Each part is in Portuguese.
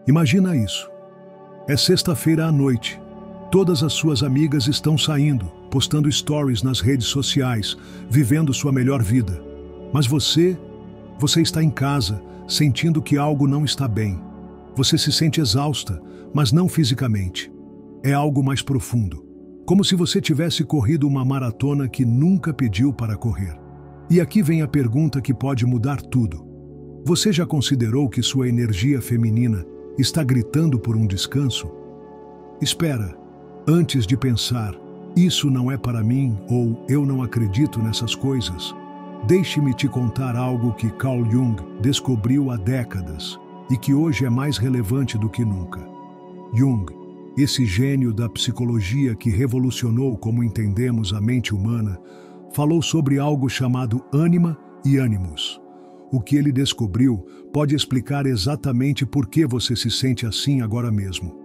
Imagina isso. É sexta-feira à noite. Todas as suas amigas estão saindo, postando stories nas redes sociais, vivendo sua melhor vida. Mas você está em casa, sentindo que algo não está bem. Você se sente exausta, mas não fisicamente. É algo mais profundo. Como se você tivesse corrido uma maratona que nunca pediu para correr. E aqui vem a pergunta que pode mudar tudo. Você já considerou que sua energia feminina está gritando por um descanso? Espera, antes de pensar, isso não é para mim ou eu não acredito nessas coisas. Deixe-me te contar algo que Carl Jung descobriu há décadas e que hoje é mais relevante do que nunca. Jung, esse gênio da psicologia que revolucionou como entendemos a mente humana, falou sobre algo chamado ânima e ânimos. O que ele descobriu pode explicar exatamente por que você se sente assim agora mesmo.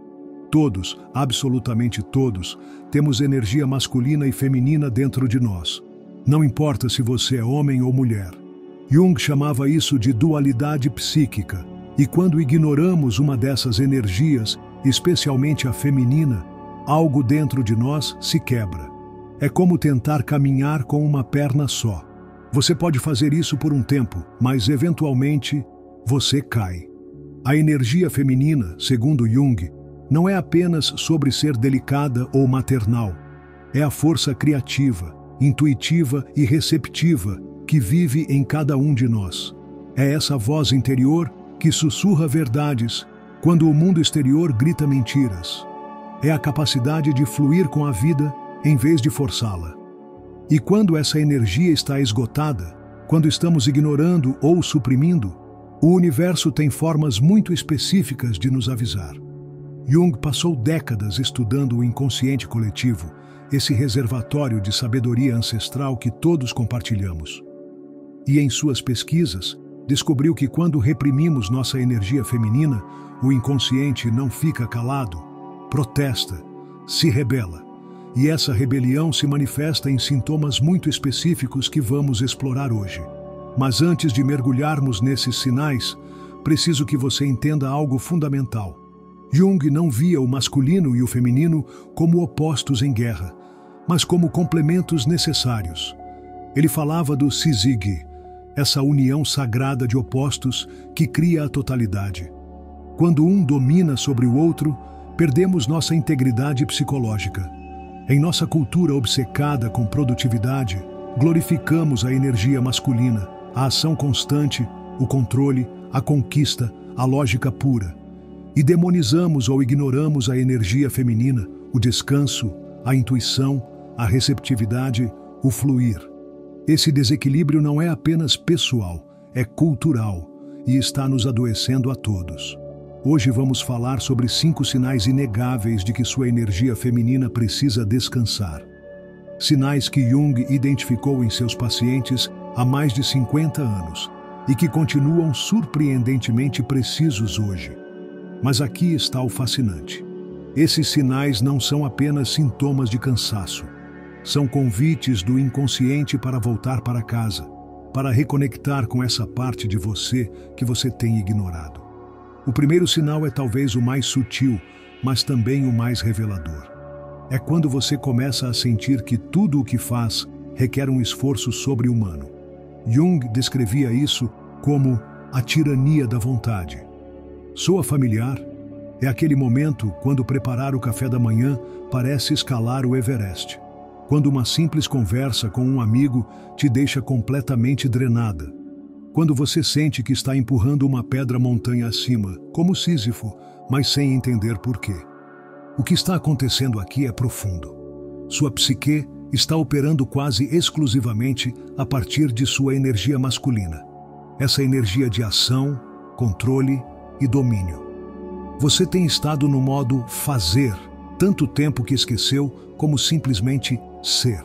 Todos, absolutamente todos, temos energia masculina e feminina dentro de nós. Não importa se você é homem ou mulher. Jung chamava isso de dualidade psíquica, e quando ignoramos uma dessas energias, especialmente a feminina, algo dentro de nós se quebra. É como tentar caminhar com uma perna só. Você pode fazer isso por um tempo, mas eventualmente você cai. A energia feminina, segundo Jung, não é apenas sobre ser delicada ou maternal. É a força criativa, intuitiva e receptiva que vive em cada um de nós. É essa voz interior que sussurra verdades quando o mundo exterior grita mentiras. É a capacidade de fluir com a vida em vez de forçá-la. E quando essa energia está esgotada, quando estamos ignorando ou suprimindo, o universo tem formas muito específicas de nos avisar. Jung passou décadas estudando o inconsciente coletivo, esse reservatório de sabedoria ancestral que todos compartilhamos. E em suas pesquisas, descobriu que quando reprimimos nossa energia feminina, o inconsciente não fica calado, protesta, se rebela. E essa rebelião se manifesta em sintomas muito específicos que vamos explorar hoje. Mas antes de mergulharmos nesses sinais, preciso que você entenda algo fundamental. Jung não via o masculino e o feminino como opostos em guerra, mas como complementos necessários. Ele falava do Syzygy, essa união sagrada de opostos que cria a totalidade. Quando um domina sobre o outro, perdemos nossa integridade psicológica. Em nossa cultura obcecada com produtividade, glorificamos a energia masculina, a ação constante, o controle, a conquista, a lógica pura. E demonizamos ou ignoramos a energia feminina, o descanso, a intuição, a receptividade, o fluir. Esse desequilíbrio não é apenas pessoal, é cultural e está nos adoecendo a todos. Hoje vamos falar sobre 5 sinais inegáveis de que sua energia feminina precisa descansar. Sinais que Jung identificou em seus pacientes há mais de 50 anos e que continuam surpreendentemente precisos hoje. Mas aqui está o fascinante. Esses sinais não são apenas sintomas de cansaço. São convites do inconsciente para voltar para casa, para reconectar com essa parte de você que você tem ignorado. O primeiro sinal é talvez o mais sutil, mas também o mais revelador. É quando você começa a sentir que tudo o que faz requer um esforço sobre-humano. Jung descrevia isso como a tirania da vontade. Soa familiar? É aquele momento quando preparar o café da manhã parece escalar o Everest. Quando uma simples conversa com um amigo te deixa completamente drenada. Quando você sente que está empurrando uma pedra montanha acima, como Sísifo, mas sem entender por quê. O que está acontecendo aqui é profundo. Sua psique está operando quase exclusivamente a partir de sua energia masculina. Essa energia de ação, controle e domínio. Você tem estado no modo fazer, tanto tempo que esqueceu como simplesmente ser.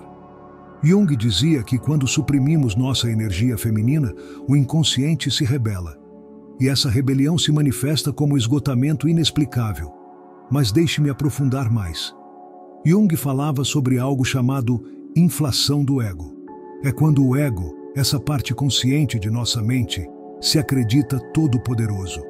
Jung dizia que quando suprimimos nossa energia feminina, o inconsciente se rebela. E essa rebelião se manifesta como esgotamento inexplicável. Mas deixe-me aprofundar mais. Jung falava sobre algo chamado inflação do ego. É quando o ego, essa parte consciente de nossa mente, se acredita todo-poderoso.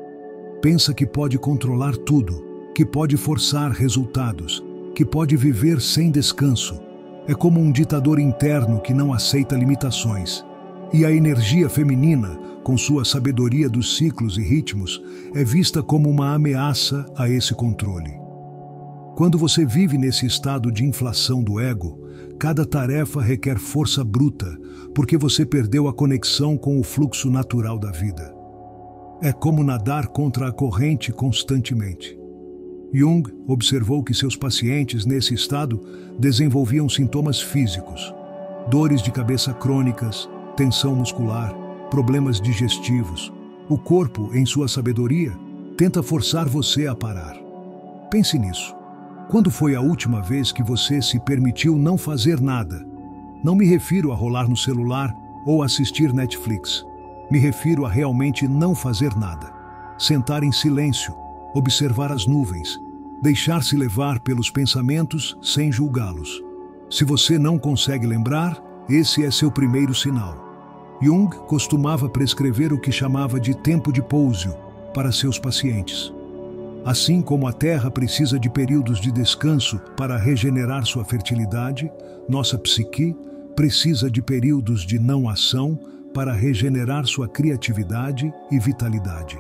Pensa que pode controlar tudo, que pode forçar resultados, que pode viver sem descanso. É como um ditador interno que não aceita limitações. E a energia feminina, com sua sabedoria dos ciclos e ritmos, é vista como uma ameaça a esse controle. Quando você vive nesse estado de inflação do ego, cada tarefa requer força bruta, porque você perdeu a conexão com o fluxo natural da vida. É como nadar contra a corrente constantemente. Jung observou que seus pacientes nesse estado desenvolviam sintomas físicos, dores de cabeça crônicas, tensão muscular, problemas digestivos. O corpo, em sua sabedoria, tenta forçar você a parar. Pense nisso. Quando foi a última vez que você se permitiu não fazer nada? Não me refiro a rolar no celular ou assistir Netflix. Me refiro a realmente não fazer nada. Sentar em silêncio, observar as nuvens, deixar-se levar pelos pensamentos sem julgá-los. Se você não consegue lembrar, esse é seu primeiro sinal. Jung costumava prescrever o que chamava de tempo de pouso para seus pacientes. Assim como a Terra precisa de períodos de descanso para regenerar sua fertilidade, nossa psique precisa de períodos de não ação para regenerar sua criatividade e vitalidade.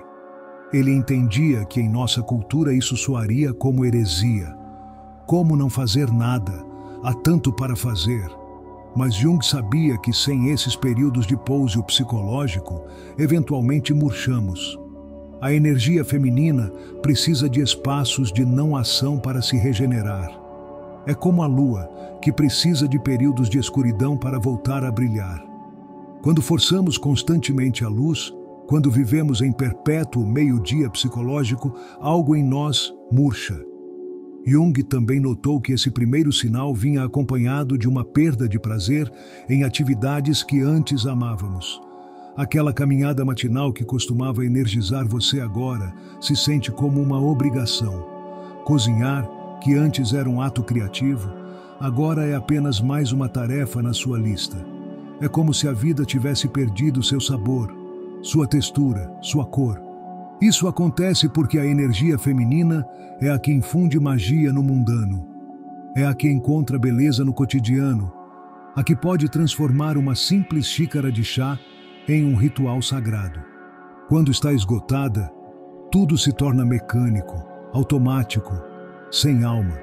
Ele entendia que em nossa cultura isso soaria como heresia. Como não fazer nada? Há tanto para fazer. Mas Jung sabia que sem esses períodos de pouso psicológico, eventualmente murchamos. A energia feminina precisa de espaços de não ação para se regenerar. É como a lua, que precisa de períodos de escuridão para voltar a brilhar. Quando forçamos constantemente a luz, quando vivemos em perpétuo meio-dia psicológico, algo em nós murcha. Jung também notou que esse primeiro sinal vinha acompanhado de uma perda de prazer em atividades que antes amávamos. Aquela caminhada matinal que costumava energizar você agora se sente como uma obrigação. Cozinhar, que antes era um ato criativo, agora é apenas mais uma tarefa na sua lista. É como se a vida tivesse perdido seu sabor, sua textura, sua cor. Isso acontece porque a energia feminina é a que infunde magia no mundano. É a que encontra beleza no cotidiano, a que pode transformar uma simples xícara de chá em um ritual sagrado. Quando está esgotada, tudo se torna mecânico, automático, sem alma.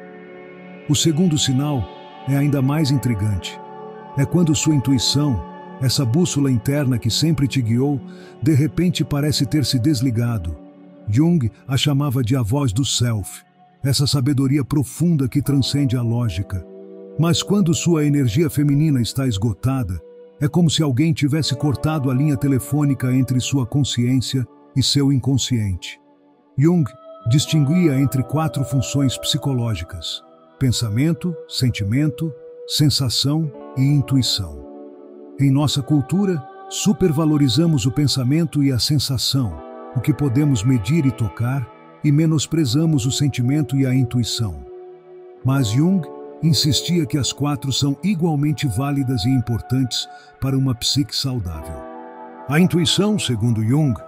O segundo sinal é ainda mais intrigante. É quando sua intuição, essa bússola interna que sempre te guiou, de repente parece ter se desligado. Jung a chamava de a voz do self, essa sabedoria profunda que transcende a lógica. Mas quando sua energia feminina está esgotada, é como se alguém tivesse cortado a linha telefônica entre sua consciência e seu inconsciente. Jung distinguia entre 4 funções psicológicas: pensamento, sentimento, sensação e intuição. Em nossa cultura, supervalorizamos o pensamento e a sensação, o que podemos medir e tocar, e menosprezamos o sentimento e a intuição. Mas Jung insistia que as 4 são igualmente válidas e importantes para uma psique saudável. A intuição, segundo Jung,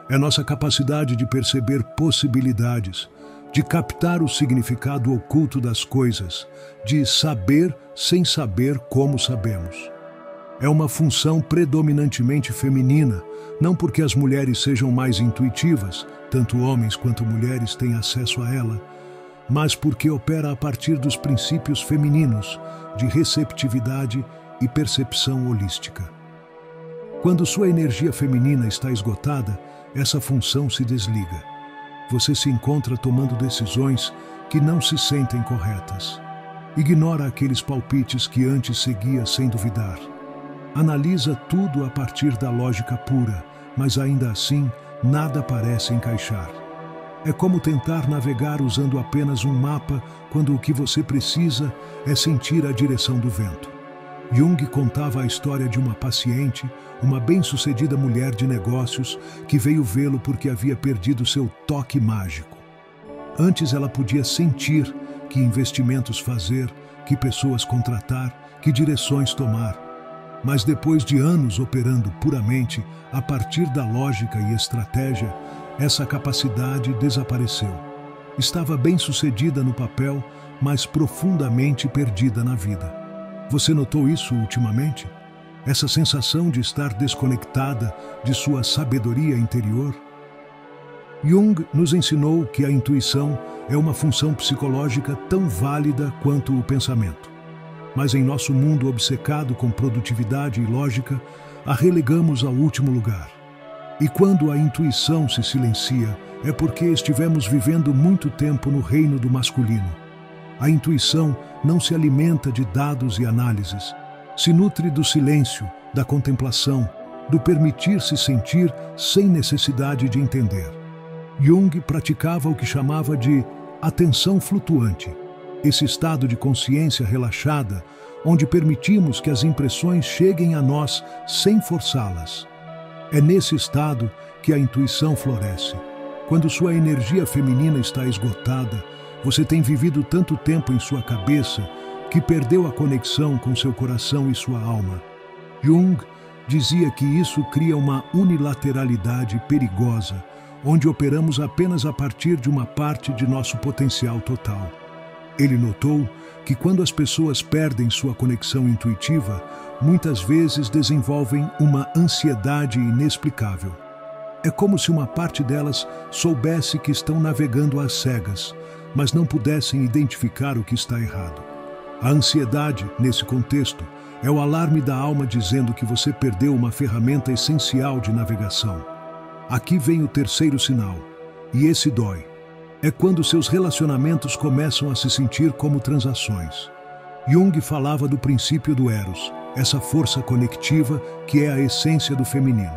é nossa capacidade de perceber possibilidades, de captar o significado oculto das coisas, de saber sem saber como sabemos. É uma função predominantemente feminina, não porque as mulheres sejam mais intuitivas, tanto homens quanto mulheres têm acesso a ela, mas porque opera a partir dos princípios femininos de receptividade e percepção holística. Quando sua energia feminina está esgotada, essa função se desliga. Você se encontra tomando decisões que não se sentem corretas. Ignora aqueles palpites que antes seguia sem duvidar. Analisa tudo a partir da lógica pura, mas ainda assim, nada parece encaixar. É como tentar navegar usando apenas um mapa quando o que você precisa é sentir a direção do vento. Jung contava a história de uma paciente, uma bem-sucedida mulher de negócios, que veio vê-lo porque havia perdido seu toque mágico. Antes ela podia sentir que investimentos fazer, que pessoas contratar, que direções tomar. Mas depois de anos operando puramente a partir da lógica e estratégia, essa capacidade desapareceu. Estava bem-sucedida no papel, mas profundamente perdida na vida. Você notou isso ultimamente? Essa sensação de estar desconectada de sua sabedoria interior? Jung nos ensinou que a intuição é uma função psicológica tão válida quanto o pensamento. Mas em nosso mundo obcecado com produtividade e lógica, a relegamos ao último lugar. E quando a intuição se silencia, é porque estivemos vivendo muito tempo no reino do masculino. A intuição não se alimenta de dados e análises. Se nutre do silêncio, da contemplação, do permitir-se sentir sem necessidade de entender. Jung praticava o que chamava de atenção flutuante, esse estado de consciência relaxada, onde permitimos que as impressões cheguem a nós sem forçá-las. É nesse estado que a intuição floresce. Quando sua energia feminina está esgotada, você tem vivido tanto tempo em sua cabeça que perdeu a conexão com seu coração e sua alma. Jung dizia que isso cria uma unilateralidade perigosa, onde operamos apenas a partir de uma parte de nosso potencial total. Ele notou que quando as pessoas perdem sua conexão intuitiva, muitas vezes desenvolvem uma ansiedade inexplicável. É como se uma parte delas soubesse que estão navegando às cegas, mas não pudessem identificar o que está errado. A ansiedade, nesse contexto, é o alarme da alma dizendo que você perdeu uma ferramenta essencial de navegação. Aqui vem o terceiro sinal, e esse dói. É quando seus relacionamentos começam a se sentir como transações. Jung falava do princípio do Eros, essa força conectiva que é a essência do feminino.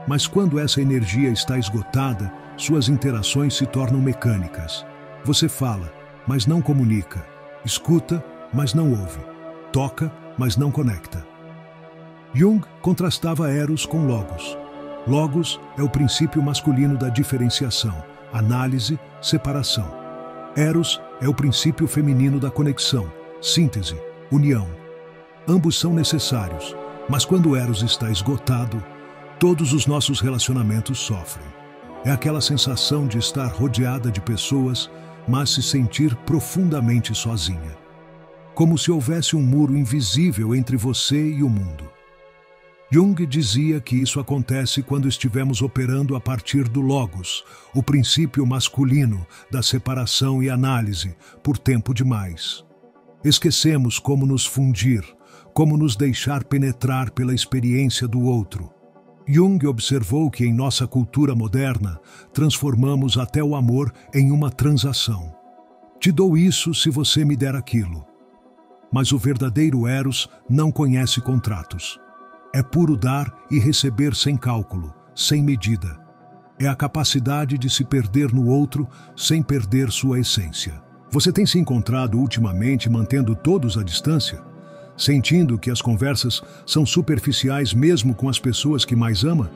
Mas quando essa energia está esgotada, suas interações se tornam mecânicas. Você fala, mas não comunica. Escuta, mas não ouve. Toca, mas não conecta. Jung contrastava Eros com Logos. Logos é o princípio masculino da diferenciação, análise, separação. Eros é o princípio feminino da conexão, síntese, união. Ambos são necessários, mas quando Eros está esgotado, todos os nossos relacionamentos sofrem. É aquela sensação de estar rodeada de pessoas, mas se sentir profundamente sozinha. Como se houvesse um muro invisível entre você e o mundo. Jung dizia que isso acontece quando estivemos operando a partir do Logos, o princípio masculino da separação e análise, por tempo demais. Esquecemos como nos fundir, como nos deixar penetrar pela experiência do outro. Jung observou que em nossa cultura moderna, transformamos até o amor em uma transação. Te dou isso se você me der aquilo. Mas o verdadeiro Eros não conhece contratos. É puro dar e receber sem cálculo, sem medida. É a capacidade de se perder no outro sem perder sua essência. Você tem se encontrado ultimamente mantendo todos à distância? Sentindo que as conversas são superficiais mesmo com as pessoas que mais ama?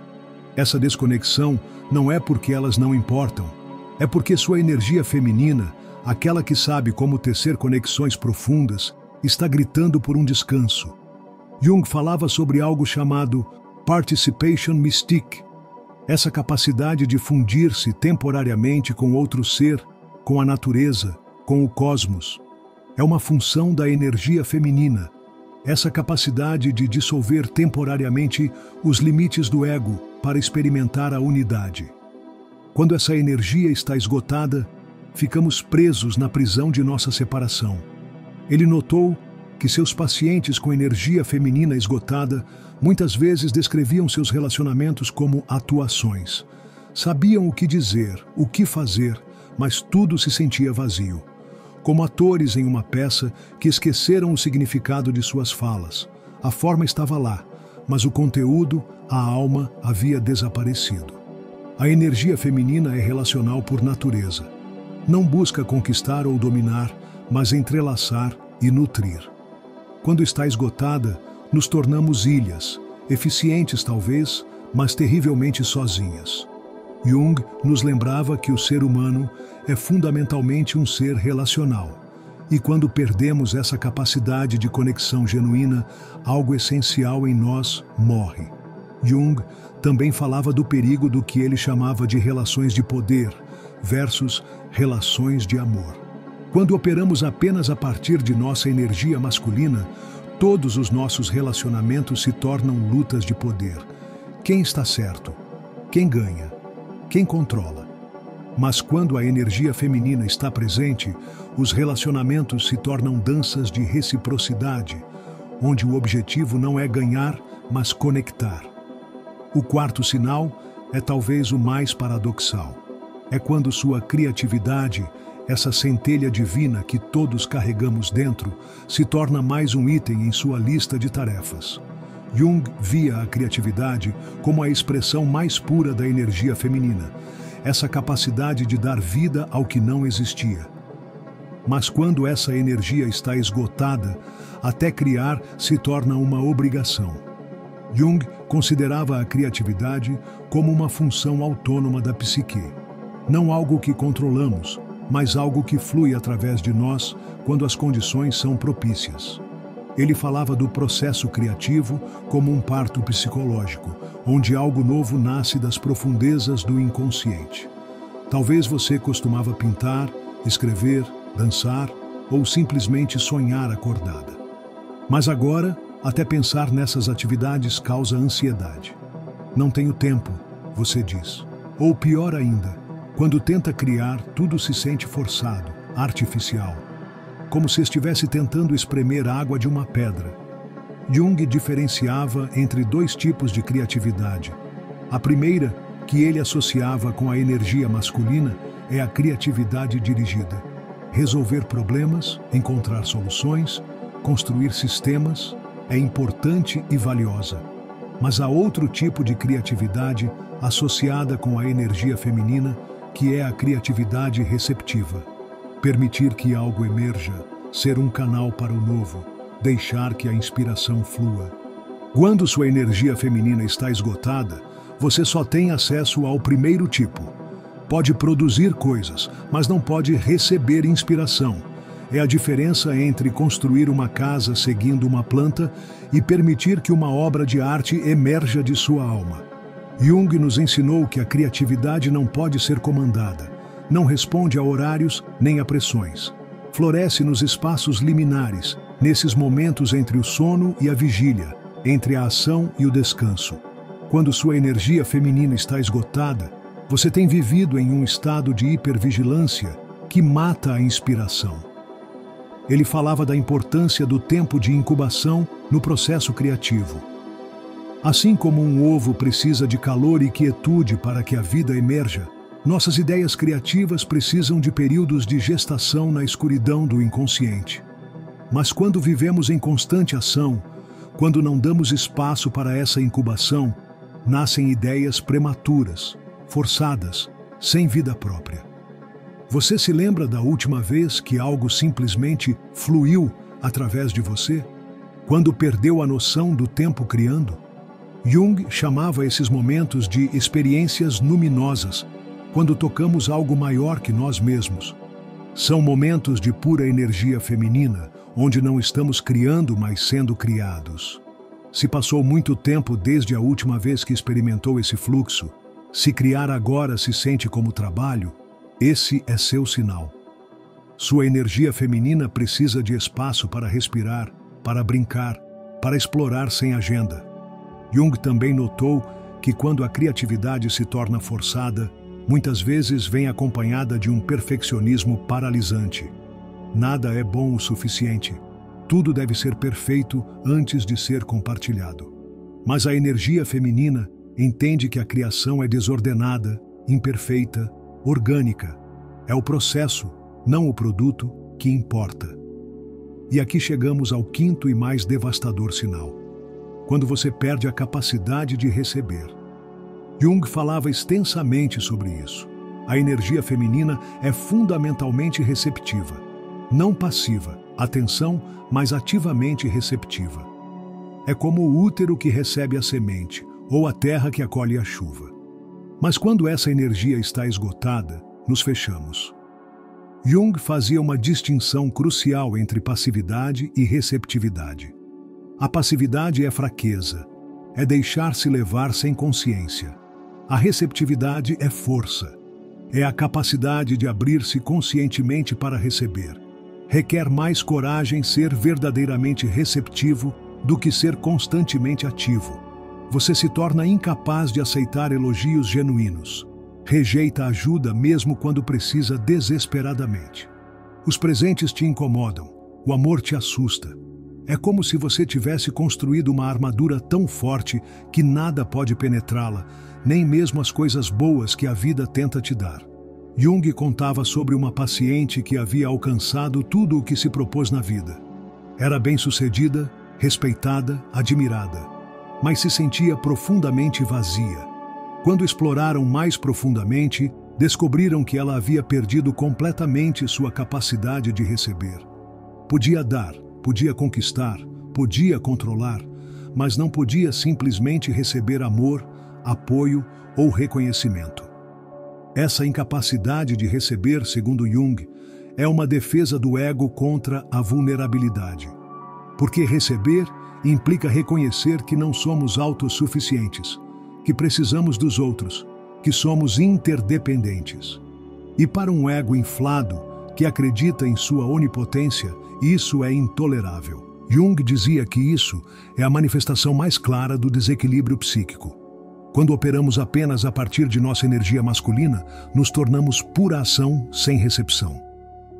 Essa desconexão não é porque elas não importam. É porque sua energia feminina, aquela que sabe como tecer conexões profundas, está gritando por um descanso. Jung falava sobre algo chamado Participation Mystique, essa capacidade de fundir-se temporariamente com outro ser, com a natureza, com o cosmos. É uma função da energia feminina, essa capacidade de dissolver temporariamente os limites do ego para experimentar a unidade. Quando essa energia está esgotada, ficamos presos na prisão de nossa separação. Ele notou que seus pacientes com energia feminina esgotada muitas vezes descreviam seus relacionamentos como atuações. Sabiam o que dizer, o que fazer, mas tudo se sentia vazio. Como atores em uma peça que esqueceram o significado de suas falas. A forma estava lá, mas o conteúdo, a alma, havia desaparecido. A energia feminina é relacional por natureza. Não busca conquistar ou dominar, mas entrelaçar e nutrir. Quando está esgotada, nos tornamos ilhas, eficientes talvez, mas terrivelmente sozinhas. Jung nos lembrava que o ser humano é fundamentalmente um ser relacional. E quando perdemos essa capacidade de conexão genuína, algo essencial em nós morre. Jung também falava do perigo do que ele chamava de relações de poder versus relações de amor. Quando operamos apenas a partir de nossa energia masculina, todos os nossos relacionamentos se tornam lutas de poder. Quem está certo? Quem ganha? Quem controla? Mas quando a energia feminina está presente, os relacionamentos se tornam danças de reciprocidade, onde o objetivo não é ganhar, mas conectar. O quarto sinal é talvez o mais paradoxal. É quando sua criatividade, essa centelha divina que todos carregamos dentro, se torna mais um item em sua lista de tarefas. Jung via a criatividade como a expressão mais pura da energia feminina, essa capacidade de dar vida ao que não existia. Mas quando essa energia está esgotada, até criar se torna uma obrigação. Jung considerava a criatividade como uma função autônoma da psique, não algo que controlamos, mas algo que flui através de nós quando as condições são propícias. Ele falava do processo criativo como um parto psicológico, onde algo novo nasce das profundezas do inconsciente. Talvez você costumava pintar, escrever, dançar ou simplesmente sonhar acordada. Mas agora, até pensar nessas atividades causa ansiedade. Não tenho tempo, você diz. Ou pior ainda, quando tenta criar, tudo se sente forçado, artificial, como se estivesse tentando espremer a água de uma pedra. Jung diferenciava entre dois tipos de criatividade. A primeira, que ele associava com a energia masculina, é a criatividade dirigida. Resolver problemas, encontrar soluções, construir sistemas, é importante e valiosa. Mas há outro tipo de criatividade associada com a energia feminina, que é a criatividade receptiva. Permitir que algo emerja, ser um canal para o novo, deixar que a inspiração flua. Quando sua energia feminina está esgotada, você só tem acesso ao primeiro tipo. Pode produzir coisas, mas não pode receber inspiração. É a diferença entre construir uma casa seguindo uma planta e permitir que uma obra de arte emerja de sua alma. Jung nos ensinou que a criatividade não pode ser comandada, não responde a horários nem a pressões. Floresce nos espaços liminares, nesses momentos entre o sono e a vigília, entre a ação e o descanso. Quando sua energia feminina está esgotada, você tem vivido em um estado de hipervigilância que mata a inspiração. Ele falava da importância do tempo de incubação no processo criativo. Assim como um ovo precisa de calor e quietude para que a vida emerja, nossas ideias criativas precisam de períodos de gestação na escuridão do inconsciente. Mas quando vivemos em constante ação, quando não damos espaço para essa incubação, nascem ideias prematuras, forçadas, sem vida própria. Você se lembra da última vez que algo simplesmente fluiu através de você? Quando perdeu a noção do tempo criando? Jung chamava esses momentos de experiências luminosas, quando tocamos algo maior que nós mesmos. São momentos de pura energia feminina, onde não estamos criando, mas sendo criados. Se passou muito tempo desde a última vez que experimentou esse fluxo, se criar agora se sente como trabalho, esse é seu sinal. Sua energia feminina precisa de espaço para respirar, para brincar, para explorar sem agenda. Jung também notou que quando a criatividade se torna forçada, muitas vezes vem acompanhada de um perfeccionismo paralisante. Nada é bom o suficiente. Tudo deve ser perfeito antes de ser compartilhado. Mas a energia feminina entende que a criação é desordenada, imperfeita, orgânica. É o processo, não o produto, que importa. E aqui chegamos ao quinto e mais devastador sinal. Quando você perde a capacidade de receber. Jung falava extensamente sobre isso. A energia feminina é fundamentalmente receptiva, não passiva, atenção, mas ativamente receptiva. É como o útero que recebe a semente, ou a terra que acolhe a chuva. Mas quando essa energia está esgotada, nos fechamos. Jung fazia uma distinção crucial entre passividade e receptividade. A passividade é fraqueza. é deixar-se levar sem consciência. A receptividade é força. É a capacidade de abrir-se conscientemente para receber. Requer mais coragem ser verdadeiramente receptivo do que ser constantemente ativo. Você se torna incapaz de aceitar elogios genuínos. Rejeita ajuda mesmo quando precisa desesperadamente. Os presentes te incomodam. O amor te assusta. É como se você tivesse construído uma armadura tão forte que nada pode penetrá-la, nem mesmo as coisas boas que a vida tenta te dar. Jung contava sobre uma paciente que havia alcançado tudo o que se propôs na vida. Era bem-sucedida, respeitada, admirada, mas se sentia profundamente vazia. Quando exploraram mais profundamente, descobriram que ela havia perdido completamente sua capacidade de receber. Podia dar, podia conquistar, podia controlar, mas não podia simplesmente receber amor, apoio ou reconhecimento. Essa incapacidade de receber, segundo Jung, é uma defesa do ego contra a vulnerabilidade. Porque receber implica reconhecer que não somos autossuficientes, que precisamos dos outros, que somos interdependentes. E para um ego inflado, que acredita em sua onipotência, isso é intolerável. Jung dizia que isso é a manifestação mais clara do desequilíbrio psíquico. Quando operamos apenas a partir de nossa energia masculina, nos tornamos pura ação sem recepção.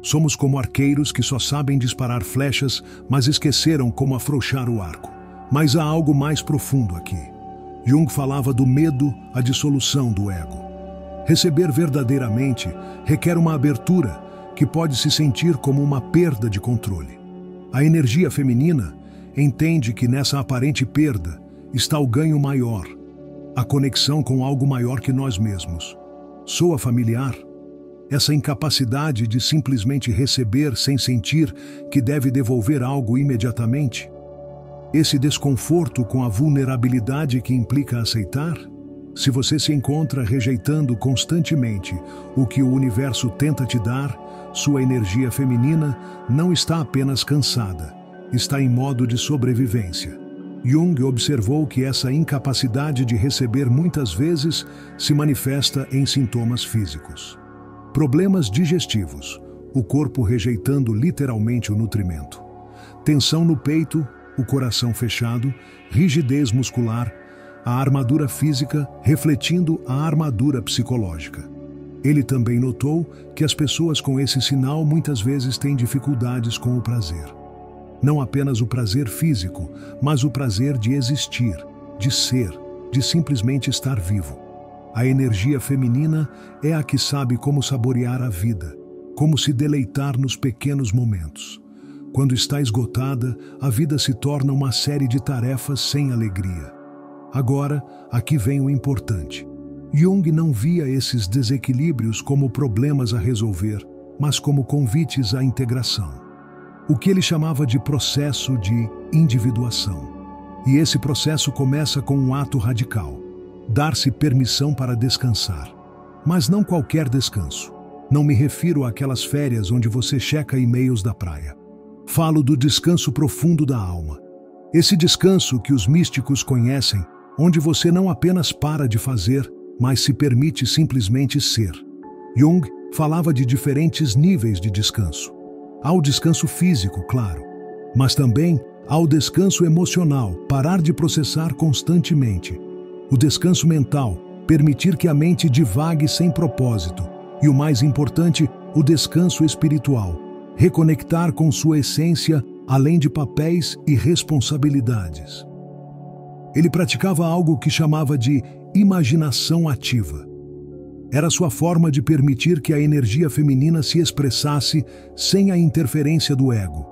Somos como arqueiros que só sabem disparar flechas, mas esqueceram como afrouxar o arco. Mas há algo mais profundo aqui. Jung falava do medo à dissolução do ego. Receber verdadeiramente requer uma abertura que pode se sentir como uma perda de controle. A energia feminina entende que nessa aparente perda está o ganho maior, a conexão com algo maior que nós mesmos. Soa familiar? Essa incapacidade de simplesmente receber sem sentir que deve devolver algo imediatamente? Esse desconforto com a vulnerabilidade que implica aceitar? Se você se encontra rejeitando constantemente o que o universo tenta te dar, sua energia feminina não está apenas cansada, está em modo de sobrevivência. Jung observou que essa incapacidade de receber muitas vezes se manifesta em sintomas físicos. Problemas digestivos, o corpo rejeitando literalmente o nutrimento. Tensão no peito, o coração fechado, rigidez muscular, a armadura física refletindo a armadura psicológica. Ele também notou que as pessoas com esse sinal muitas vezes têm dificuldades com o prazer. Não apenas o prazer físico, mas o prazer de existir, de ser, de simplesmente estar vivo. A energia feminina é a que sabe como saborear a vida, como se deleitar nos pequenos momentos. Quando está esgotada, a vida se torna uma série de tarefas sem alegria. Agora, aqui vem o importante. Jung não via esses desequilíbrios como problemas a resolver, mas como convites à integração. O que ele chamava de processo de individuação. E esse processo começa com um ato radical: dar-se permissão para descansar. Mas não qualquer descanso. Não me refiro àquelas férias onde você checa e-mails da praia. Falo do descanso profundo da alma. Esse descanso que os místicos conhecem, onde você não apenas para de fazer, mas se permite simplesmente ser. Jung falava de diferentes níveis de descanso. Há o descanso físico, claro, mas também há o descanso emocional, parar de processar constantemente. O descanso mental, permitir que a mente divague sem propósito. E o mais importante, o descanso espiritual, reconectar com sua essência além de papéis e responsabilidades. Ele praticava algo que chamava de imaginação ativa. Era sua forma de permitir que a energia feminina se expressasse sem a interferência do ego.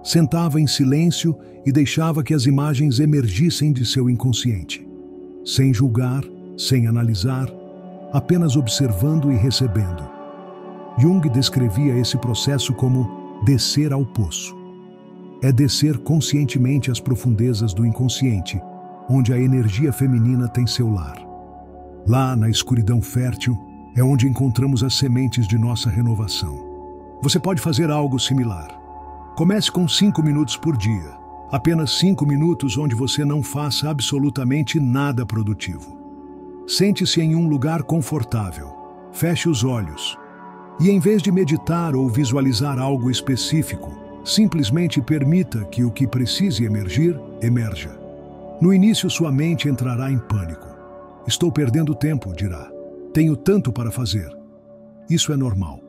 Sentava em silêncio e deixava que as imagens emergissem de seu inconsciente. Sem julgar, sem analisar, apenas observando e recebendo. Jung descrevia esse processo como descer ao poço. É descer conscientemente às profundezas do inconsciente, onde a energia feminina tem seu lar. Lá, na escuridão fértil, é onde encontramos as sementes de nossa renovação. Você pode fazer algo similar. Comece com 5 minutos por dia, Apenas 5 minutos onde você não faça absolutamente nada produtivo. Sente-se em um lugar confortável. Feche os olhos. E em vez de meditar ou visualizar algo específico, simplesmente permita que o que precise emergir, emerja. No início, sua mente entrará em pânico. Estou perdendo tempo, dirá. Tenho tanto para fazer. Isso é normal.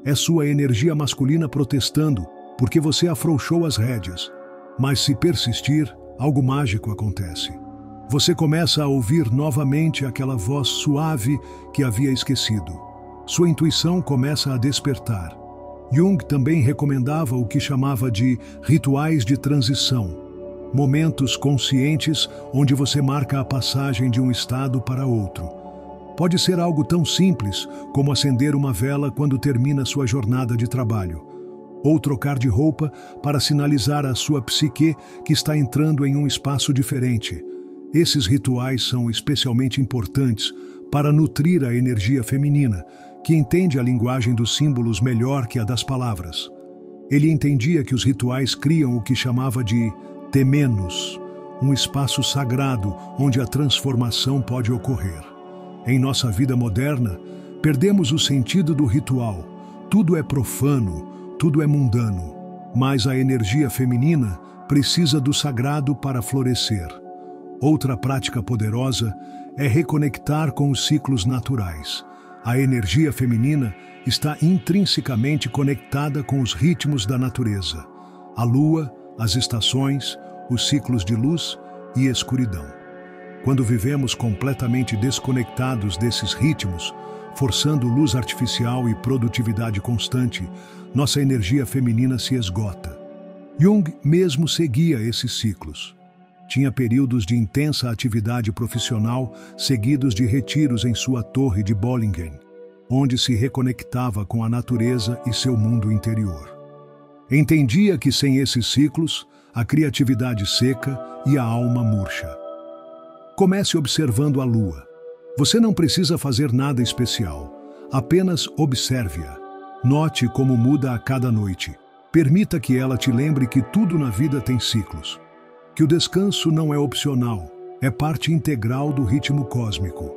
É sua energia masculina protestando porque você afrouxou as rédeas. Mas se persistir, algo mágico acontece. Você começa a ouvir novamente aquela voz suave que havia esquecido. Sua intuição começa a despertar. Jung também recomendava o que chamava de rituais de transição, momentos conscientes onde você marca a passagem de um estado para outro. Pode ser algo tão simples como acender uma vela quando termina sua jornada de trabalho, ou trocar de roupa para sinalizar à sua psique que está entrando em um espaço diferente. Esses rituais são especialmente importantes para nutrir a energia feminina, que entende a linguagem dos símbolos melhor que a das palavras. Ele entendia que os rituais criam o que chamava de temenos, um espaço sagrado onde a transformação pode ocorrer. Em nossa vida moderna, perdemos o sentido do ritual. Tudo é profano, tudo é mundano. Mas a energia feminina precisa do sagrado para florescer. Outra prática poderosa é reconectar com os ciclos naturais. A energia feminina está intrinsecamente conectada com os ritmos da natureza. A lua, as estações, os ciclos de luz e escuridão. Quando vivemos completamente desconectados desses ritmos, forçando luz artificial e produtividade constante, nossa energia feminina se esgota. Jung mesmo seguia esses ciclos. Tinha períodos de intensa atividade profissional, seguidos de retiros em sua torre de Bollingen, onde se reconectava com a natureza e seu mundo interior. Entendia que sem esses ciclos, a criatividade seca e a alma murcha. Comece observando a lua. Você não precisa fazer nada especial, apenas observe-a. Note como muda a cada noite. Permita que ela te lembre que tudo na vida tem ciclos. Que o descanso não é opcional, é parte integral do ritmo cósmico.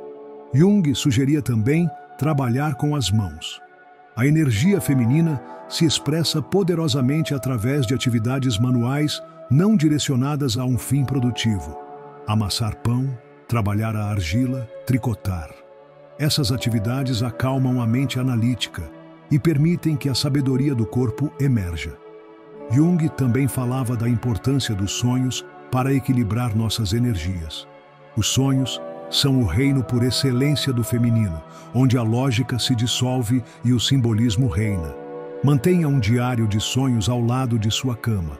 Jung sugeria também trabalhar com as mãos. A energia feminina se expressa poderosamente através de atividades manuais não direcionadas a um fim produtivo. Amassar pão, trabalhar a argila, tricotar. Essas atividades acalmam a mente analítica e permitem que a sabedoria do corpo emerja. Jung também falava da importância dos sonhos para equilibrar nossas energias. Os sonhos são o reino por excelência do feminino, onde a lógica se dissolve e o simbolismo reina. Mantenha um diário de sonhos ao lado de sua cama,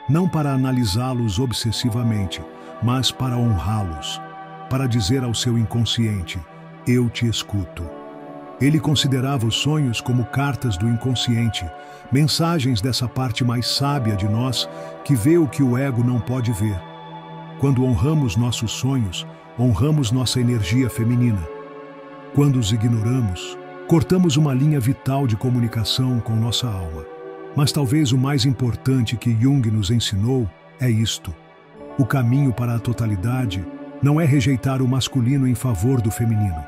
não para analisá-los obsessivamente, mas para honrá-los, para dizer ao seu inconsciente: eu te escuto. Ele considerava os sonhos como cartas do inconsciente, mensagens dessa parte mais sábia de nós que vê o que o ego não pode ver. Quando honramos nossos sonhos, honramos nossa energia feminina. Quando os ignoramos, cortamos uma linha vital de comunicação com nossa alma. Mas talvez o mais importante que Jung nos ensinou é isto: o caminho para a totalidade não é rejeitar o masculino em favor do feminino.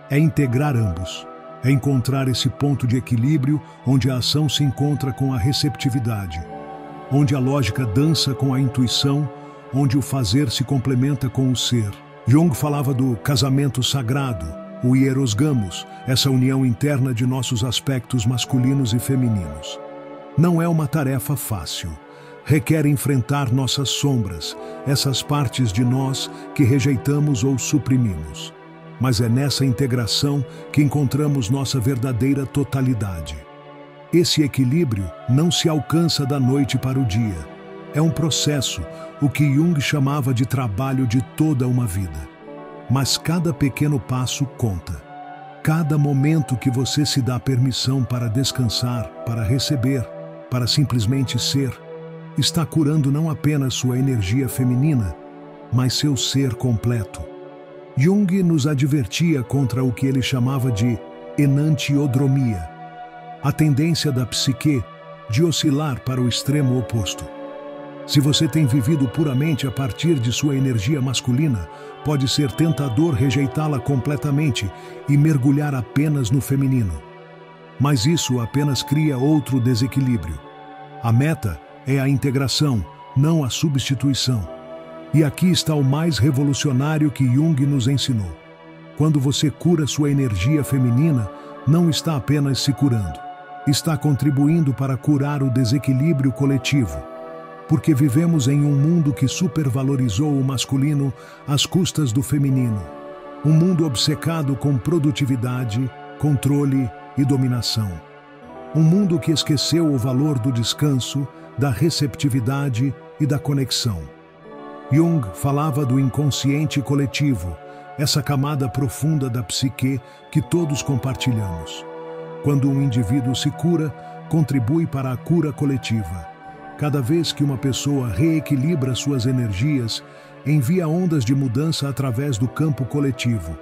É integrar ambos. É encontrar esse ponto de equilíbrio onde a ação se encontra com a receptividade, onde a lógica dança com a intuição, onde o fazer se complementa com o ser. Jung falava do casamento sagrado, o hierosgamos, essa união interna de nossos aspectos masculinos e femininos. Não é uma tarefa fácil. Requer enfrentar nossas sombras, essas partes de nós que rejeitamos ou suprimimos. Mas é nessa integração que encontramos nossa verdadeira totalidade. Esse equilíbrio não se alcança da noite para o dia. É um processo, o que Jung chamava de trabalho de toda uma vida. Mas cada pequeno passo conta. Cada momento que você se dá permissão para descansar, para receber, para simplesmente ser, está curando não apenas sua energia feminina, mas seu ser completo. Jung nos advertia contra o que ele chamava de enantiodromia, a tendência da psique de oscilar para o extremo oposto. Se você tem vivido puramente a partir de sua energia masculina, pode ser tentador rejeitá-la completamente e mergulhar apenas no feminino. Mas isso apenas cria outro desequilíbrio. A meta é a integração, não a substituição. E aqui está o mais revolucionário que Jung nos ensinou. Quando você cura sua energia feminina, não está apenas se curando. Está contribuindo para curar o desequilíbrio coletivo. Porque vivemos em um mundo que supervalorizou o masculino às custas do feminino. Um mundo obcecado com produtividade, controle e dominação. Um mundo que esqueceu o valor do descanso, da receptividade e da conexão. Jung falava do inconsciente coletivo, essa camada profunda da psique que todos compartilhamos. Quando um indivíduo se cura, contribui para a cura coletiva. Cada vez que uma pessoa reequilibra suas energias, envia ondas de mudança através do campo coletivo.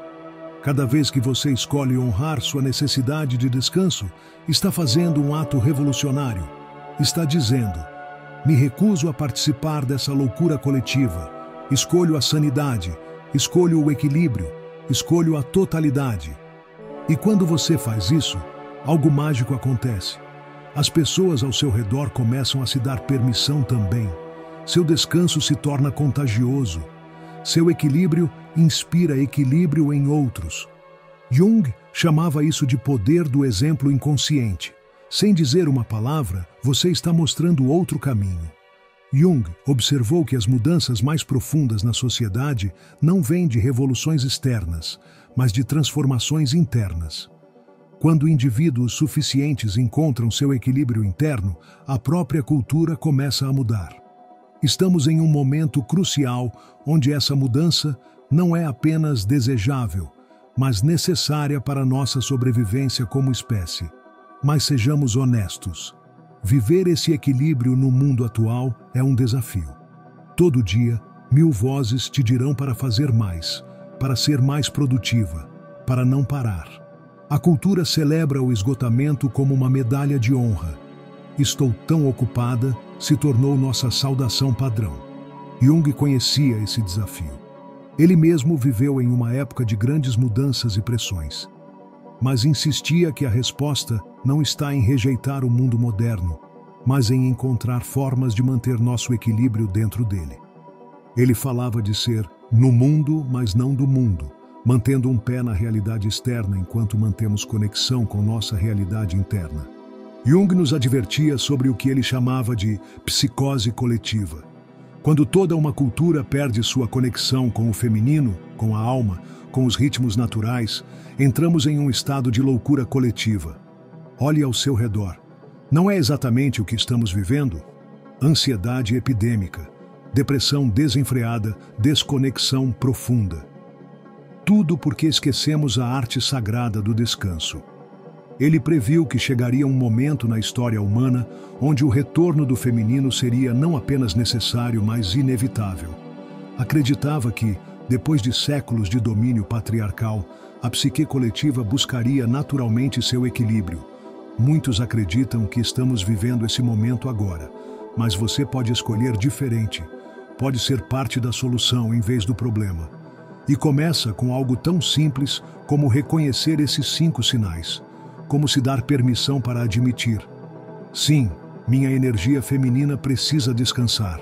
Cada vez que você escolhe honrar sua necessidade de descanso, está fazendo um ato revolucionário. Está dizendo: me recuso a participar dessa loucura coletiva. Escolho a sanidade, escolho o equilíbrio, escolho a totalidade. E quando você faz isso, algo mágico acontece. As pessoas ao seu redor começam a se dar permissão também. Seu descanso se torna contagioso. Seu equilíbrio inspira equilíbrio em outros. Jung chamava isso de poder do exemplo inconsciente. Sem dizer uma palavra, você está mostrando outro caminho. Jung observou que as mudanças mais profundas na sociedade não vêm de revoluções externas, mas de transformações internas. Quando indivíduos suficientes encontram seu equilíbrio interno, a própria cultura começa a mudar. Estamos em um momento crucial onde essa mudança não é apenas desejável, mas necessária para nossa sobrevivência como espécie. Mas sejamos honestos. Viver esse equilíbrio no mundo atual é um desafio. Todo dia, 1000 vozes te dirão para fazer mais, para ser mais produtiva, para não parar. A cultura celebra o esgotamento como uma medalha de honra. Estou tão ocupada se tornou nossa saudação padrão. Jung conhecia esse desafio. Ele mesmo viveu em uma época de grandes mudanças e pressões. Mas insistia que a resposta não está em rejeitar o mundo moderno, mas em encontrar formas de manter nosso equilíbrio dentro dele. Ele falava de ser no mundo, mas não do mundo, mantendo um pé na realidade externa enquanto mantemos conexão com nossa realidade interna. Jung nos advertia sobre o que ele chamava de psicose coletiva. Quando toda uma cultura perde sua conexão com o feminino, com a alma, com os ritmos naturais, entramos em um estado de loucura coletiva. Olhe ao seu redor. Não é exatamente o que estamos vivendo? Ansiedade epidêmica, depressão desenfreada, desconexão profunda. Tudo porque esquecemos a arte sagrada do descanso. Ele previu que chegaria um momento na história humana onde o retorno do feminino seria não apenas necessário, mas inevitável. Acreditava que, depois de séculos de domínio patriarcal, a psique coletiva buscaria naturalmente seu equilíbrio. Muitos acreditam que estamos vivendo esse momento agora, mas você pode escolher diferente. Pode ser parte da solução em vez do problema. E começa com algo tão simples como reconhecer esses 5 sinais. Como se dar permissão para admitir: sim, minha energia feminina precisa descansar.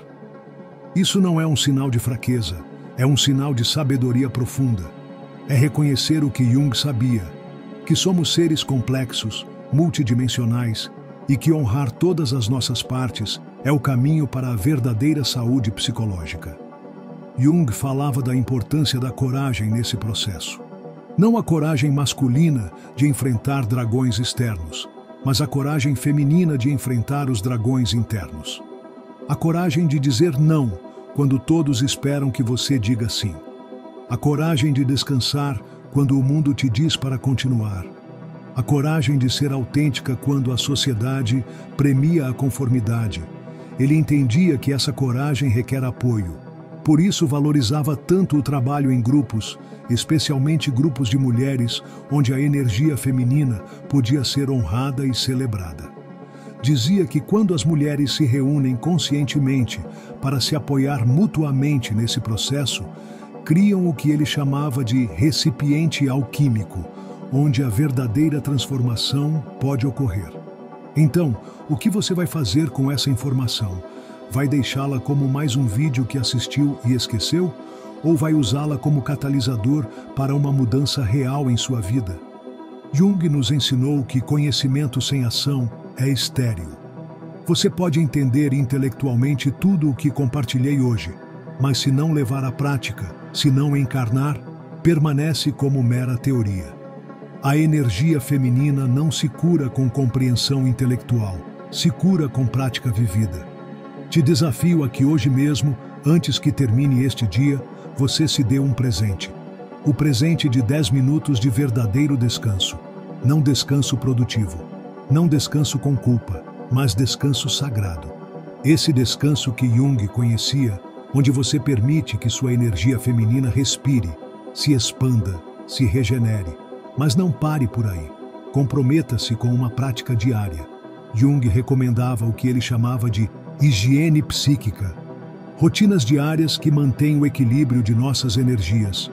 Isso não é um sinal de fraqueza, é um sinal de sabedoria profunda. É reconhecer o que Jung sabia, que somos seres complexos, multidimensionais, e que honrar todas as nossas partes é o caminho para a verdadeira saúde psicológica. Jung falava da importância da coragem nesse processo. Não a coragem masculina de enfrentar dragões externos, mas a coragem feminina de enfrentar os dragões internos. A coragem de dizer não quando todos esperam que você diga sim. A coragem de descansar quando o mundo te diz para continuar. A coragem de ser autêntica quando a sociedade premia a conformidade. Ele entendia que essa coragem requer apoio. Por isso valorizava tanto o trabalho em grupos, especialmente grupos de mulheres, onde a energia feminina podia ser honrada e celebrada. dizia que quando as mulheres se reúnem conscientemente para se apoiar mutuamente nesse processo, criam o que ele chamava de recipiente alquímico, onde a verdadeira transformação pode ocorrer. Então, o que você vai fazer com essa informação? Vai deixá-la como mais um vídeo que assistiu e esqueceu? Ou vai usá-la como catalisador para uma mudança real em sua vida? Jung nos ensinou que conhecimento sem ação é estéril. Você pode entender intelectualmente tudo o que compartilhei hoje, mas se não levar à prática, se não encarnar, permanece como mera teoria. A energia feminina não se cura com compreensão intelectual, se cura com prática vivida. Te desafio a que hoje mesmo, antes que termine este dia, você se dê um presente. O presente de 10 minutos de verdadeiro descanso. Não descanso produtivo. Não descanso com culpa, mas descanso sagrado. Esse descanso que Jung conhecia, onde você permite que sua energia feminina respire, se expanda, se regenere. Mas não pare por aí. Comprometa-se com uma prática diária. Jung recomendava o que ele chamava de higiene psíquica. Rotinas diárias que mantêm o equilíbrio de nossas energias.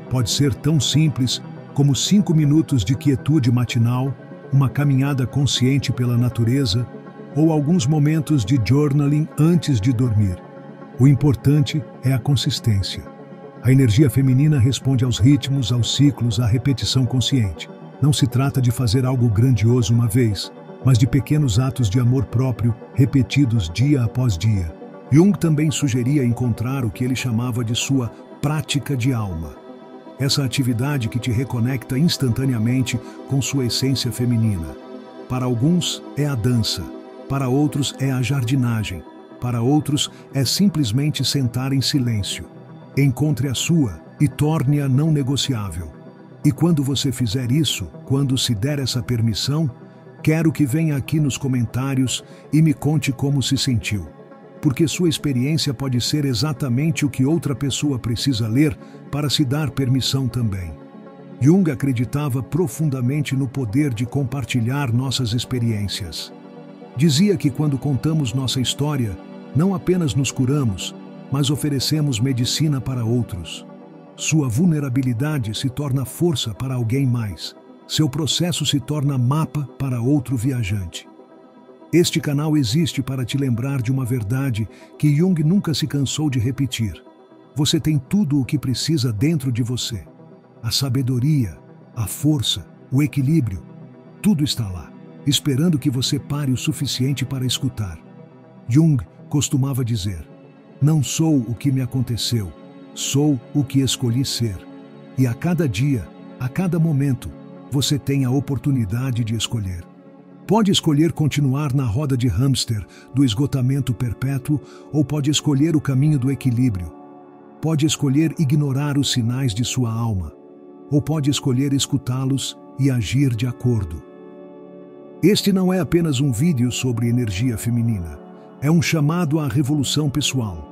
Pode ser tão simples como 5 minutos de quietude matinal, uma caminhada consciente pela natureza ou alguns momentos de journaling antes de dormir. O importante é a consistência. A energia feminina responde aos ritmos, aos ciclos, à repetição consciente. Não se trata de fazer algo grandioso uma vez, mas de pequenos atos de amor próprio repetidos dia após dia. Jung também sugeria encontrar o que ele chamava de sua prática de alma. Essa atividade que te reconecta instantaneamente com sua essência feminina. Para alguns é a dança, para outros é a jardinagem, para outros é simplesmente sentar em silêncio. Encontre a sua e torne-a não negociável. E quando você fizer isso, quando se der essa permissão, quero que venha aqui nos comentários e me conte como se sentiu. Porque sua experiência pode ser exatamente o que outra pessoa precisa ler para se dar permissão também. Jung acreditava profundamente no poder de compartilhar nossas experiências. Dizia que quando contamos nossa história, não apenas nos curamos, mas oferecemos medicina para outros. Sua vulnerabilidade se torna força para alguém mais. Seu processo se torna mapa para outro viajante. Este canal existe para te lembrar de uma verdade que Jung nunca se cansou de repetir. Você tem tudo o que precisa dentro de você. A sabedoria, a força, o equilíbrio, tudo está lá, esperando que você pare o suficiente para escutar. Jung costumava dizer: não sou o que me aconteceu, sou o que escolhi ser. E a cada dia, a cada momento, você tem a oportunidade de escolher. Pode escolher continuar na roda de hamster do esgotamento perpétuo ou pode escolher o caminho do equilíbrio. Pode escolher ignorar os sinais de sua alma ou pode escolher escutá-los e agir de acordo. Este não é apenas um vídeo sobre energia feminina. É um chamado à revolução pessoal.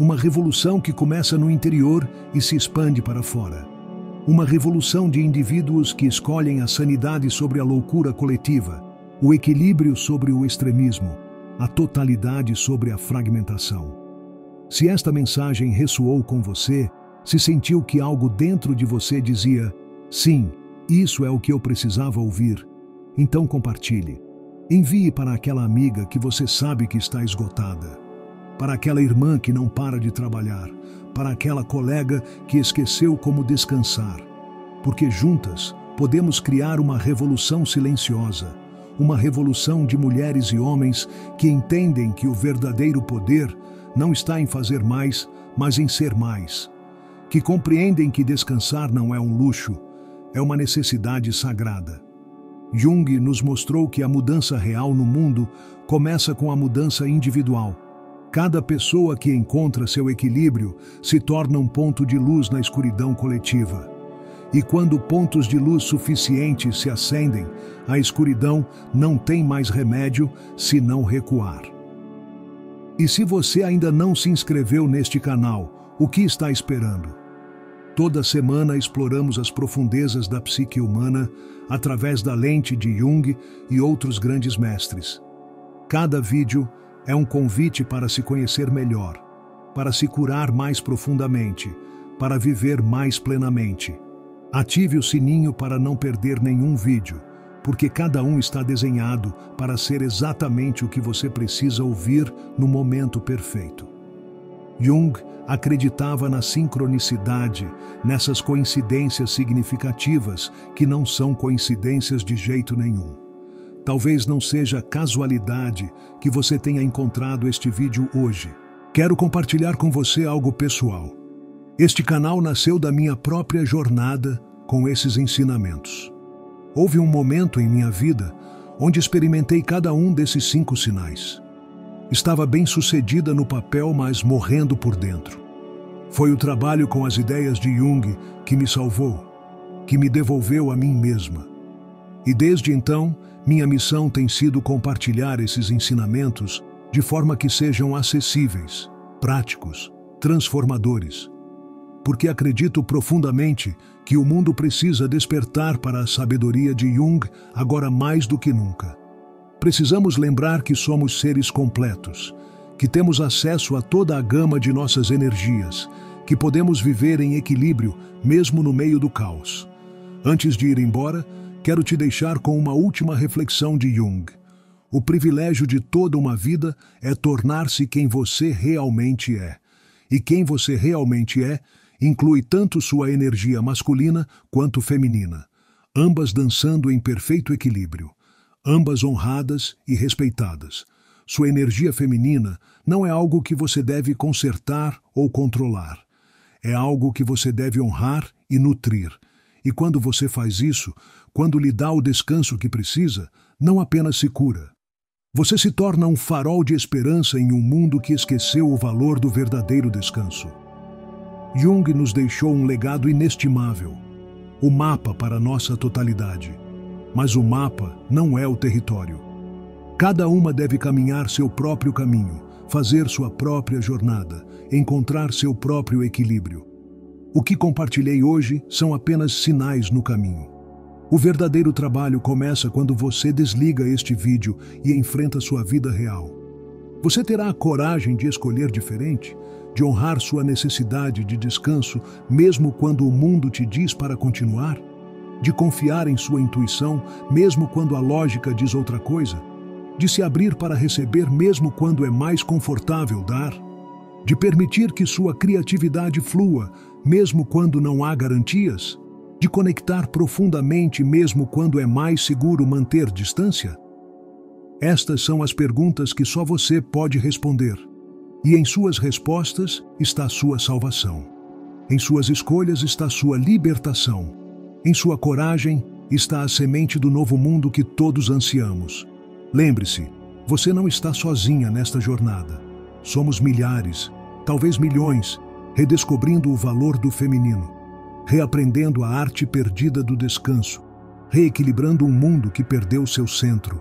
Uma revolução que começa no interior e se expande para fora. Uma revolução de indivíduos que escolhem a sanidade sobre a loucura coletiva, o equilíbrio sobre o extremismo, a totalidade sobre a fragmentação. Se esta mensagem ressoou com você, se sentiu que algo dentro de você dizia: sim, isso é o que eu precisava ouvir, então compartilhe. Envie para aquela amiga que você sabe que está esgotada, para aquela irmã que não para de trabalhar, para aquela colega que esqueceu como descansar, porque juntas podemos criar uma revolução silenciosa, uma revolução de mulheres e homens que entendem que o verdadeiro poder não está em fazer mais, mas em ser mais. Que compreendem que descansar não é um luxo, é uma necessidade sagrada. Jung nos mostrou que a mudança real no mundo começa com a mudança individual. Cada pessoa que encontra seu equilíbrio se torna um ponto de luz na escuridão coletiva. E quando pontos de luz suficientes se acendem, a escuridão não tem mais remédio senão recuar. E se você ainda não se inscreveu neste canal, o que está esperando? Toda semana exploramos as profundezas da psique humana através da lente de Jung e outros grandes mestres. Cada vídeo é um convite para se conhecer melhor, para se curar mais profundamente, para viver mais plenamente. Ative o sininho para não perder nenhum vídeo, porque cada um está desenhado para ser exatamente o que você precisa ouvir no momento perfeito. Jung acreditava na sincronicidade, nessas coincidências significativas que não são coincidências de jeito nenhum. Talvez não seja casualidade que você tenha encontrado este vídeo hoje. Quero compartilhar com você algo pessoal. Este canal nasceu da minha própria jornada com esses ensinamentos. Houve um momento em minha vida onde experimentei cada um desses 5 sinais. Estava bem-sucedida no papel, mas morrendo por dentro. Foi o trabalho com as ideias de Jung que me salvou, que me devolveu a mim mesma. E desde então, minha missão tem sido compartilhar esses ensinamentos de forma que sejam acessíveis, práticos, transformadores. Porque acredito profundamente que o mundo precisa despertar para a sabedoria de Jung agora mais do que nunca. Precisamos lembrar que somos seres completos, que temos acesso a toda a gama de nossas energias, que podemos viver em equilíbrio mesmo no meio do caos. Antes de ir embora, quero te deixar com uma última reflexão de Jung. O privilégio de toda uma vida é tornar-se quem você realmente é. E quem você realmente é inclui tanto sua energia masculina quanto feminina, ambas dançando em perfeito equilíbrio, ambas honradas e respeitadas. Sua energia feminina não é algo que você deve consertar ou controlar. É algo que você deve honrar e nutrir. E quando você faz isso, quando lhe dá o descanso que precisa, não apenas se cura. Você se torna um farol de esperança em um mundo que esqueceu o valor do verdadeiro descanso. Jung nos deixou um legado inestimável, o mapa para a nossa totalidade. Mas o mapa não é o território. Cada uma deve caminhar seu próprio caminho, fazer sua própria jornada, encontrar seu próprio equilíbrio. O que compartilhei hoje são apenas sinais no caminho. O verdadeiro trabalho começa quando você desliga este vídeo e enfrenta sua vida real. Você terá a coragem de escolher diferente, de honrar sua necessidade de descanso, mesmo quando o mundo te diz para continuar? De confiar em sua intuição, mesmo quando a lógica diz outra coisa? De se abrir para receber, mesmo quando é mais confortável dar? De permitir que sua criatividade flua, mesmo quando não há garantias? De conectar profundamente, mesmo quando é mais seguro manter distância? Estas são as perguntas que só você pode responder. E em suas respostas está a sua salvação. Em suas escolhas está a sua libertação. Em sua coragem está a semente do novo mundo que todos ansiamos. Lembre-se, você não está sozinha nesta jornada. Somos milhares, talvez milhões, redescobrindo o valor do feminino, reaprendendo a arte perdida do descanso, reequilibrando um mundo que perdeu seu centro.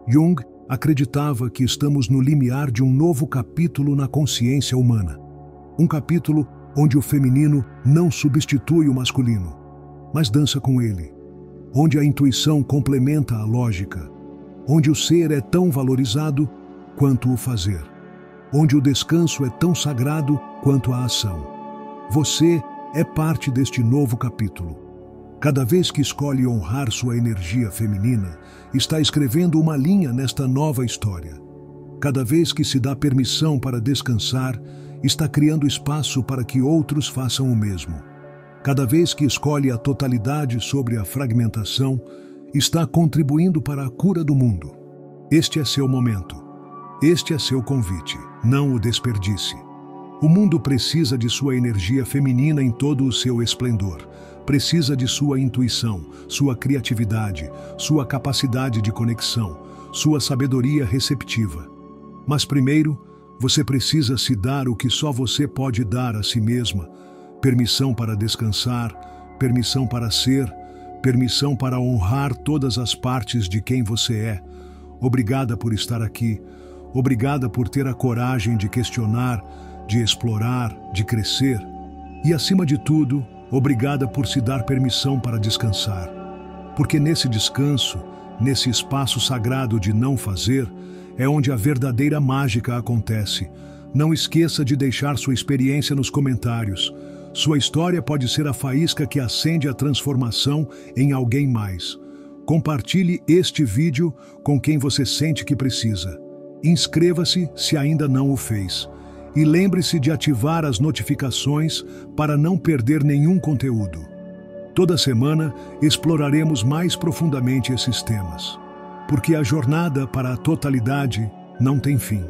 Jung acreditava que estamos no limiar de um novo capítulo na consciência humana. Um capítulo onde o feminino não substitui o masculino, mas dança com ele. Onde a intuição complementa a lógica. Onde o ser é tão valorizado quanto o fazer. Onde o descanso é tão sagrado quanto a ação. Você é parte deste novo capítulo. Cada vez que escolhe honrar sua energia feminina, está escrevendo uma linha nesta nova história. Cada vez que se dá permissão para descansar, está criando espaço para que outros façam o mesmo. Cada vez que escolhe a totalidade sobre a fragmentação, está contribuindo para a cura do mundo. Este é seu momento. Este é seu convite. Não o desperdice. O mundo precisa de sua energia feminina em todo o seu esplendor. Precisa de sua intuição, sua criatividade, sua capacidade de conexão, sua sabedoria receptiva. Mas primeiro, você precisa se dar o que só você pode dar a si mesma: permissão para descansar, permissão para ser, permissão para honrar todas as partes de quem você é. Obrigada por estar aqui. Obrigada por ter a coragem de questionar, de explorar, de crescer. E, acima de tudo, obrigada por se dar permissão para descansar. Porque nesse descanso, nesse espaço sagrado de não fazer, é onde a verdadeira mágica acontece. Não esqueça de deixar sua experiência nos comentários. Sua história pode ser a faísca que acende a transformação em alguém mais. Compartilhe este vídeo com quem você sente que precisa. Inscreva-se se ainda não o fez. E lembre-se de ativar as notificações para não perder nenhum conteúdo. Toda semana exploraremos mais profundamente esses temas, porque a jornada para a totalidade não tem fim.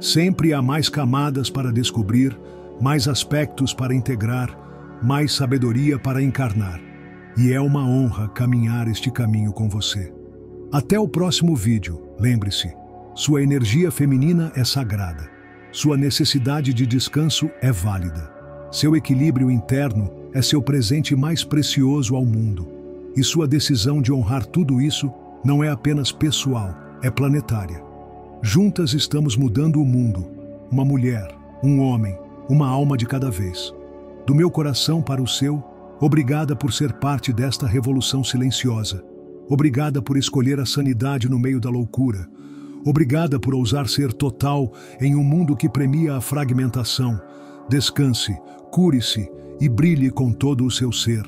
Sempre há mais camadas para descobrir, mais aspectos para integrar, mais sabedoria para encarnar. E é uma honra caminhar este caminho com você. Até o próximo vídeo. Lembre-se, sua energia feminina é sagrada. Sua necessidade de descanso é válida. Seu equilíbrio interno é seu presente mais precioso ao mundo. E sua decisão de honrar tudo isso não é apenas pessoal, é planetária. Juntas estamos mudando o mundo. Uma mulher, um homem, uma alma de cada vez. Do meu coração para o seu, obrigada por ser parte desta revolução silenciosa. Obrigada por escolher a sanidade no meio da loucura. Obrigada por ousar ser total em um mundo que premia a fragmentação. Descanse, cure-se e brilhe com todo o seu ser.